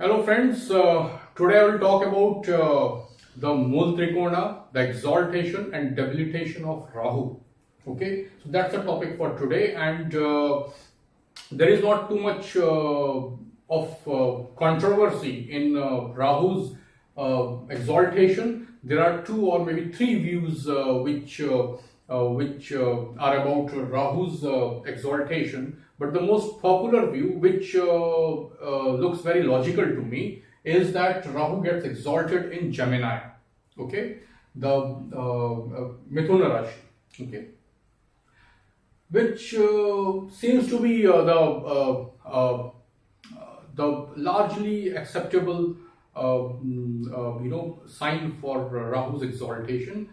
Hello friends, today I will talk about the Mooltrikona, the exaltation and debilitation of Rahu. Okay, so that's the topic for today, and there is not too much of controversy in Rahu's exaltation. There are two or maybe three views which are about Rahu's exaltation. But the most popular view, which looks very logical to me, is that Rahu gets exalted in Gemini. Okay, the Mithuna Rashi. Okay, which seems to be the largely acceptable sign for Rahu's exaltation.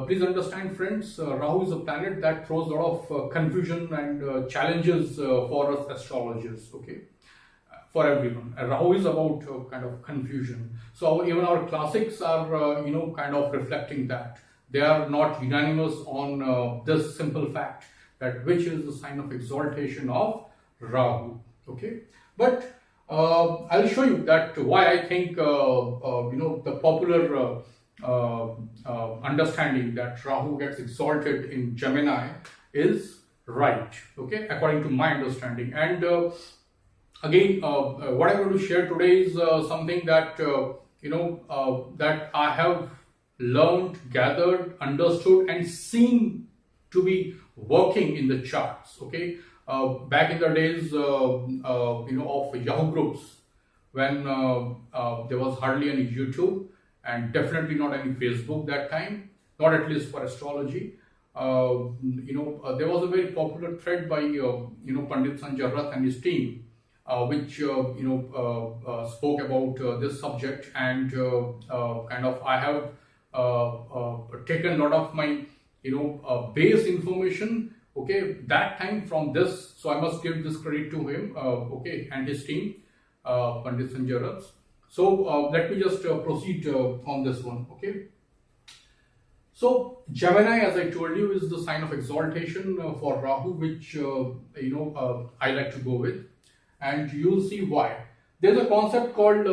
Please understand, friends, Rahu is a planet that throws a lot of confusion and challenges for us astrologers, okay, for everyone. And Rahu is about kind of confusion. So even our classics are, kind of reflecting that. They are not unanimous on this simple fact that which is the sign of exaltation of Rahu, okay. But I'll show you that why I think, the popular understanding that Rahu gets exalted in Gemini is right, okay, according to my understanding. And again, what I'm going to share today is something that that I have learned, gathered, understood, and seen to be working in the charts. Okay, back in the days, of Yahoo groups, when there was hardly any YouTube, and definitely not any Facebook that time, not at least for astrology. There was a very popular thread by Pandit Sanjay Rath and his team, which spoke about this subject, and kind of I have taken a lot of my base information, okay, that time from this. So I must give this credit to him, okay, and his team, Pandit Sanjay Rath. So let me just proceed on this one, okay. So Gemini, as I told you, is the sign of exaltation for Rahu, which I like to go with, and you'll see why. There's a concept called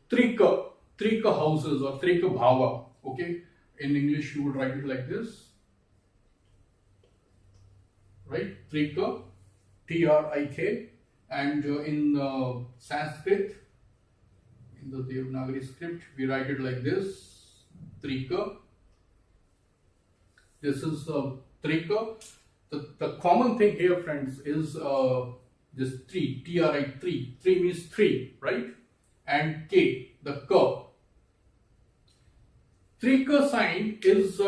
Trik houses or Trik bhava, okay. In English, you would write it like this, right? Trik, Trik, and in Sanskrit, in the Devanagari script, we write it like this, Trika. This is Trika. The common thing here, friends, is this 3, Tri, 3. 3 means 3, right? And K, the K. Trika sign is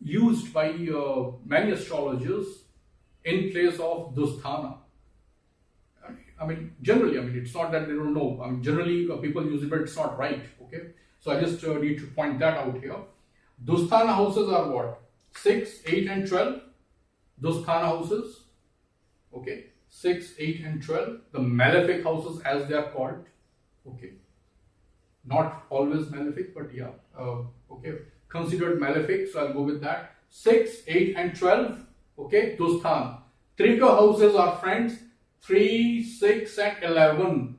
used by many astrologers in place of Dusthana. I mean, generally, it's not that they don't know. Generally, people use it, but it's not right. Okay, so I just need to point that out here. Dusthana houses are what? 6, 8, and 12. Dusthana houses. Okay, 6, 8, and 12. The malefic houses, as they are called. Okay, not always malefic, but yeah. Okay, considered malefic. So I'll go with that. 6, 8, and 12. Okay, Dusthana. Trika houses are, friends, 3, 6, and 11.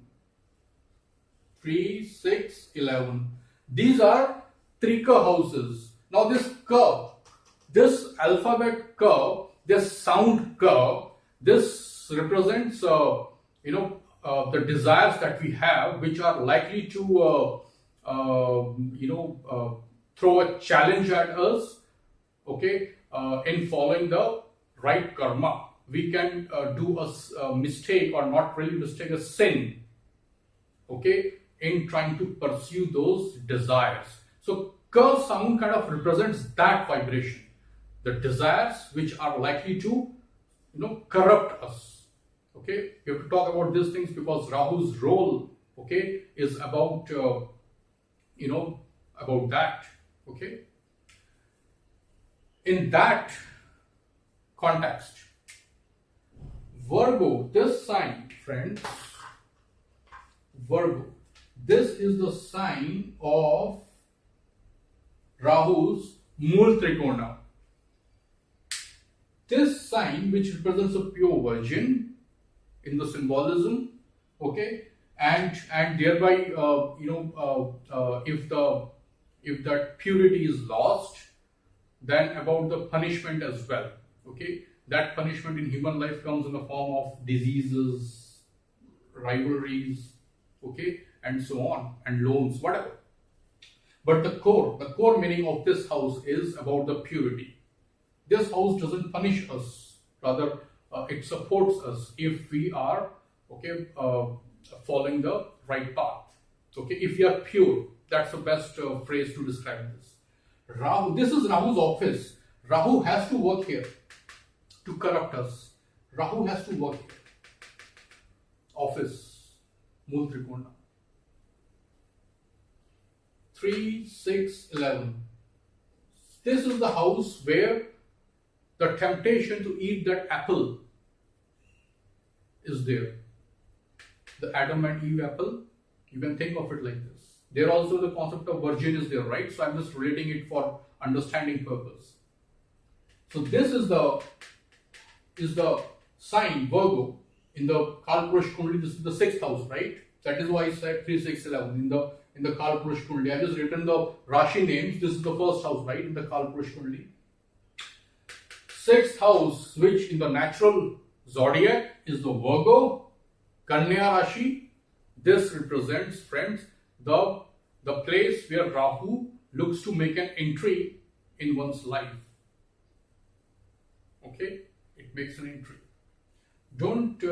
3, 6, 11. These are Trika houses. Now this curve, this alphabet curve, this sound curve, this represents the desires that we have, which are likely to throw a challenge at us. Okay, in following the right karma. We can do a mistake, or not really mistake, a sin, okay, in trying to pursue those desires. So curve sound kind of represents that vibration, the desires which are likely to corrupt us. Okay, we have to talk about these things because Rahu's role, okay, is about about that. Okay, in that context, Virgo, this sign, friends, Virgo, this is the sign of Rahu's Mooltrikona. This sign, which represents a pure virgin in the symbolism, okay, and thereby if that purity is lost, then about the punishment as well, okay. That punishment in human life comes in the form of diseases, rivalries, okay, and so on, and loans, whatever. But the core meaning of this house is about the purity. This house doesn't punish us, rather it supports us if we are, okay, following the right path, okay, if we are pure. That's the best phrase to describe this. Rahu, this is Rahu's office. Rahu has to work here to corrupt us. Rahu has to work here. Office, Mooltrikona. 3, 6, 11. This is the house where the temptation to eat that apple is there. The Adam and Eve apple, you can think of it like this. There also the concept of virgin is there, right? So I'm just relating it for understanding purpose. So this is the sign Virgo in the Kalpurush Kundli. This is the 6th house, right? That is why I said 3, 6, 11 in the Kalpurush Kundli. I just written the rashi names. This is the first house, right, in the Kalpurush Kundli. 6th house, which in the natural zodiac is the Virgo, Kanya Rashi. This represents, friends, the place where Rahu looks to make an entry in one's life. Okay, it makes an entry. Don't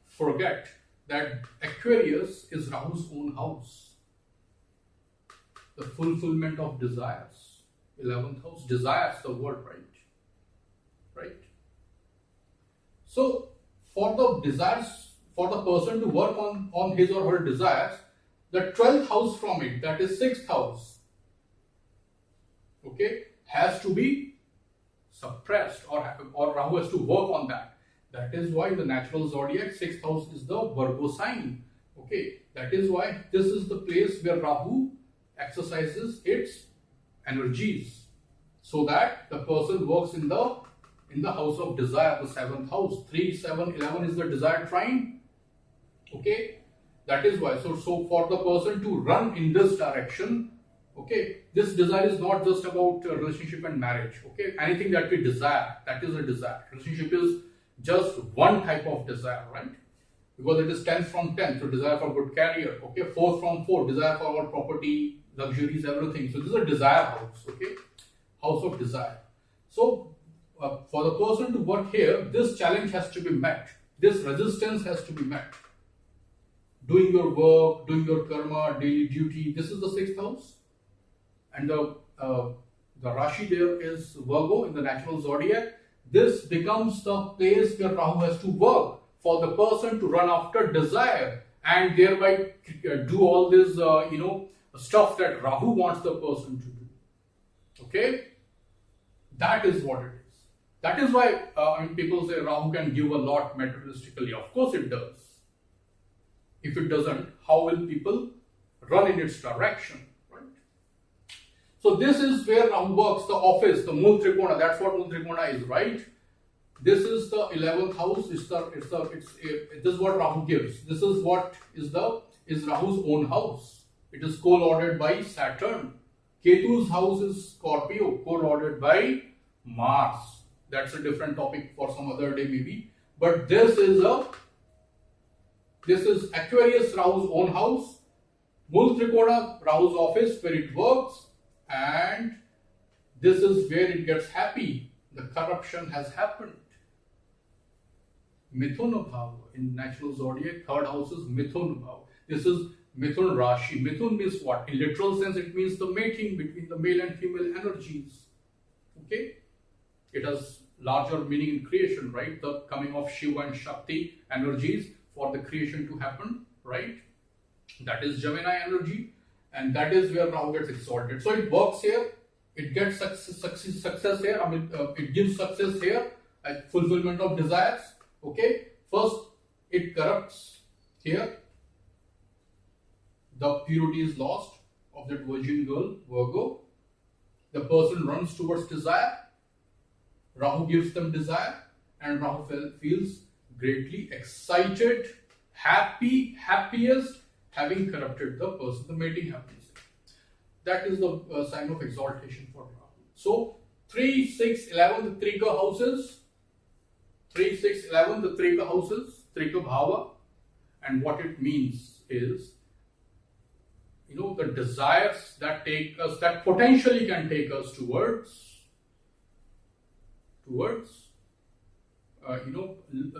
forget that Aquarius is Rahu's own house. The fulfillment of desires. 11th house, desires the word, right? Right? So, for the desires, for the person to work on his or her desires, the 12th house from it, that is 6th house, okay, has to be suppressed, or Rahu has to work on that. That is why the natural zodiac 6th house is the Virgo sign. Okay, that is why this is the place where Rahu exercises its energies, so that the person works in the house of desire, the 7th house. 3, 7, 11 is the desire trine. Okay, that is why. So for the person to run in this direction, okay, this desire is not just about relationship and marriage. Okay, anything that we desire, that is a desire. Relationship is just one type of desire, right? Because it is 10th from 10th, so desire for good career. Okay, 4th from 4, desire for all property, luxuries, everything. So this is a desire house. Okay, house of desire. So for the person to work here, this challenge has to be met. This resistance has to be met. Doing your work, doing your karma, daily duty. This is the 6th house, and the rashi there is Virgo in the natural zodiac. This becomes the place where Rahu has to work for the person to run after desire and thereby do all this stuff that Rahu wants the person to do. Okay, that is what it is. That is why people say Rahu can give a lot materialistically. Of course it does. If it doesn't, how will people run in its direction, right? So this is where Rahu works, the office, the Mooltrikona. That's what Mooltrikona is, right? This is the 11th house. This is what Rahu gives. This is what is Rahu's own house. It is co-lorded by Saturn. Ketu's house is Scorpio, co-lorded by Mars. That's a different topic for some other day maybe. But this is Aquarius, Rahu's own house. Mooltrikona, Rahu's office, where it works. And this is where it gets happy. The corruption has happened. Mithun Bhava in natural zodiac, 3rd house is Mithun Bhava. This is Mithun Rashi. Mithun means what? In literal sense, it means the mating between the male and female energies. Okay? It has larger meaning in creation, right? The coming of Shiva and Shakti energies for the creation to happen, right? That is Gemini energy, and that is where Rahu gets exalted. So it works here, it gets success here. It gives success here, like fulfillment of desires. Okay, first it corrupts here. The purity is lost of that virgin girl, Virgo. The person runs towards desire. Rahu gives them desire, and Rahu feels greatly excited happiest, having corrupted the person, the mating happiness. That is the sign of exaltation for Rahu. So 3, 6, 11, the Trika houses. 3, 6, 11, the Trika houses, Trika bhava. And what it means is, the desires that take us, that potentially can take us towards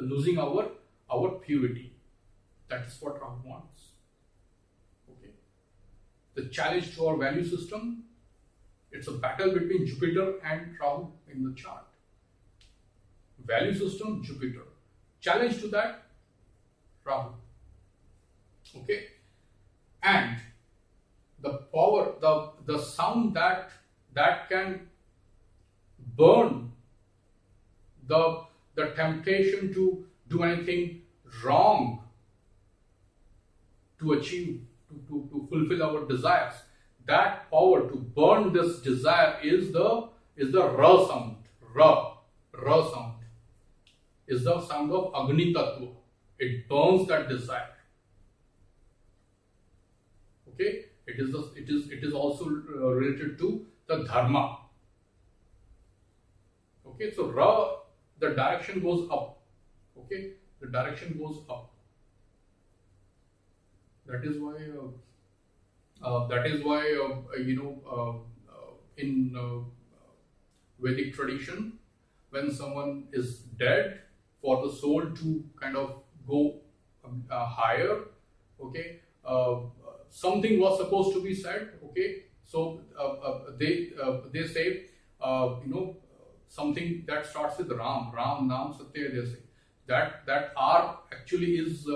losing our purity. That is what Rahu wants. Okay. The challenge to our value system, it's a battle between Jupiter and Rahu in the chart. Value system, Jupiter. Challenge to that, Rahu. Okay. And the power, the sound that can burn the temptation to do anything wrong to achieve, to fulfill our desires. That power to burn this desire is the Ra sound. Ra sound is the sound of Agni Tattva. It burns that desire. Okay, it is also related to the dharma. Okay, so Ra, the direction goes up. Okay, the direction goes up. That is why in Vedic tradition, when someone is dead, for the soul to kind of go higher, okay, something was supposed to be said, okay, so they say, something that starts with Ram, Nam, Satya, they say. That R actually is,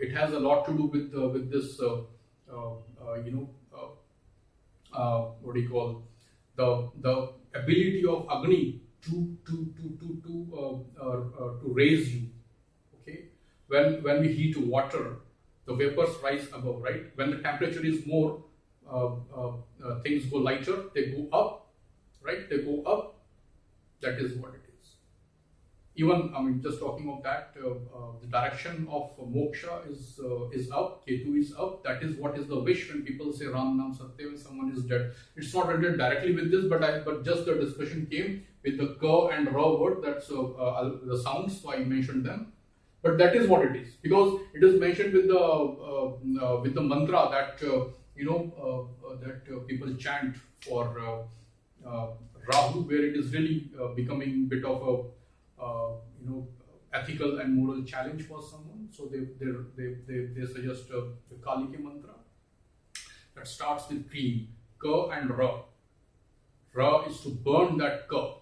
it has a lot to do with this, what do you call, the ability of Agni to raise you. Okay, when we heat water, the vapors rise above, right? When the temperature is more, things go lighter, they go up, right? They go up. That is what it is. Even, just talking of that, the direction of moksha is up, Ketu is up. That is what is the wish when people say Ram Nam Satya when someone is dead. It's not related directly with this, but just the discussion came with the Ka and Ra word. That's the sounds, so I mentioned them. But that is what it is, because it is mentioned with the mantra that that people chant for Rahu, where it is really becoming a bit of a ethical and moral challenge for someone. So they suggest the Kaliki mantra that starts with cream, Ka and Ra. Ra is to burn that Ka.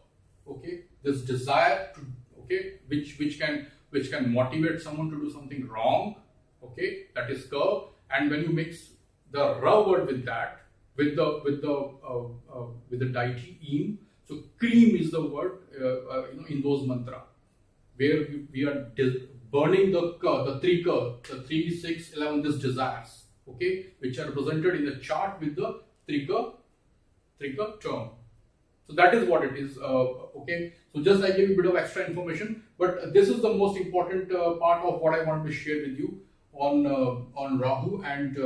Okay, this desire to, okay, which can motivate someone to do something wrong. Okay, that is Ka. And when you mix the Ra word with that, with the deity Im, so cream is the word in those mantra, where we are burning the Ka, the 3, 6, 11, these desires, okay, which are represented in the chart with the Trika term. So that is what it is. Okay, so just I gave you a bit of extra information, but this is the most important part of what I wanted to share with you on Rahu, and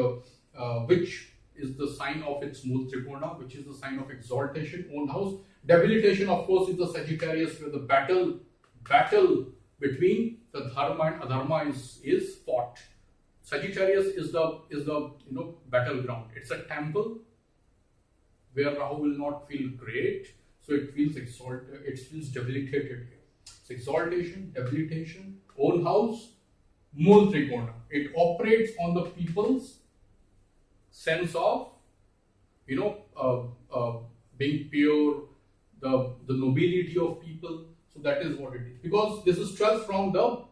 which is the sign of its Mooltrikona, which is the sign of exaltation, own house. Debilitation, of course, is the Sagittarius, where the battle between the dharma and adharma is fought. Sagittarius is the battleground. It's a temple where Rahu will not feel great, so it feels exalted, it feels debilitated here. It's exaltation, debilitation, own house, Mooltrikona. It operates on the people's sense of being pure, the nobility of people. So that is what it is, because this is 12 from the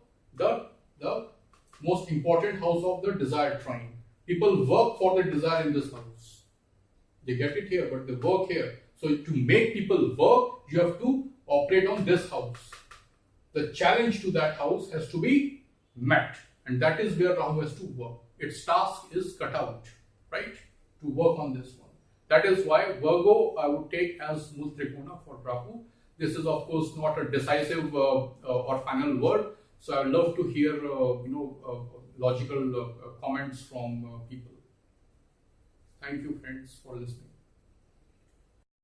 most important house of the desire trine. People work for the desire in this house. They get it here, but they work here. So to make people work, you have to operate on this house. The challenge to that house has to be met, and that is where Rahu has to work. Its task is cut out, right? To work on this one. That is why Virgo I would take as Mooltrikona for Rahu. This is of course not a decisive or final word. So I would love to hear logical comments from people. Thank you, friends, for listening.